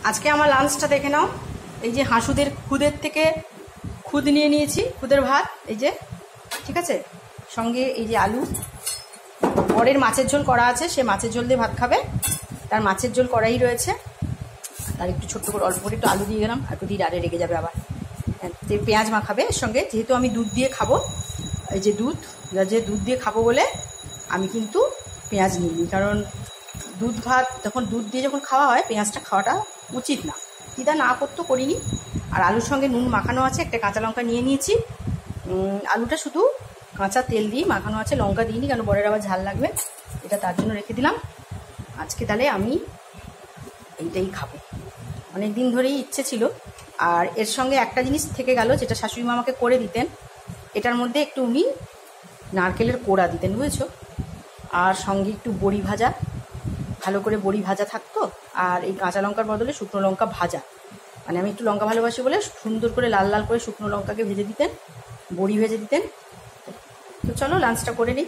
আজকে আমার লাঞ্চটা দেখে নাও। এই যে হাঁসুদের খুদের থেকে খুদ নিয়ে নিয়েছি, খুদের ভাত এই যে, ঠিক আছে। সঙ্গে এই যে আলু, বরের মাছের ঝোল করা আছে, সে মাছের ঝোল দিয়ে ভাত খাবে, তার মাছের ঝোল করাই রয়েছে। তার একটু ছোট্ট করে অল্প করে একটু আলু দিয়ে গেলাম, একটু দিয়ে ডালে রেগে যাবে আবার। পেঁয়াজ মাখাবে এর সঙ্গে, যেহেতু আমি দুধ দিয়ে খাবো, এই যে দুধ দিয়ে খাবো বলে আমি কিন্তু পেঁয়াজ নিইনি, কারণ দুধ ভাত যখন দুধ দিয়ে যখন খাওয়া হয় পেঁয়াজটা খাওয়াটা উচিত না, দিদা না করতো করিনি। আর আলুর সঙ্গে নুন মাখানো আছে, একটা কাঁচা লঙ্কা নিয়ে নিয়েছি। আলুটা শুধু কাঁচা তেল দিয়ে মাখানো আছে, লঙ্কা দিইনি কারণ বরের আবার ঝাল লাগবে, এটা তার জন্য রেখে দিলাম। আজকে তাহলে আমি এইটাই খাবো, অনেক দিন ধরেই ইচ্ছে ছিল। আর এর সঙ্গে একটা জিনিস থেকে গেল, যেটা শাশুড়ি মা আমাকে করে দিতেন, এটার মধ্যে একটু উনি নারকেলের কোড়া দিতেন, বুঝেছো। আর সঙ্গে একটু বড়ি ভাজা, ভালো করে বড়ি ভাজা থাকতো। আর এই কাঁচা লঙ্কার বদলে শুকনো লঙ্কা ভাজা, মানে আমি একটু লঙ্কা ভালোবাসি বলে সুন্দর করে লাল লাল করে শুকনো লঙ্কাকে ভেজে দিতেন, বড়ি ভেজে দিতেন। তো চলো লাঞ্চটা করে নিই।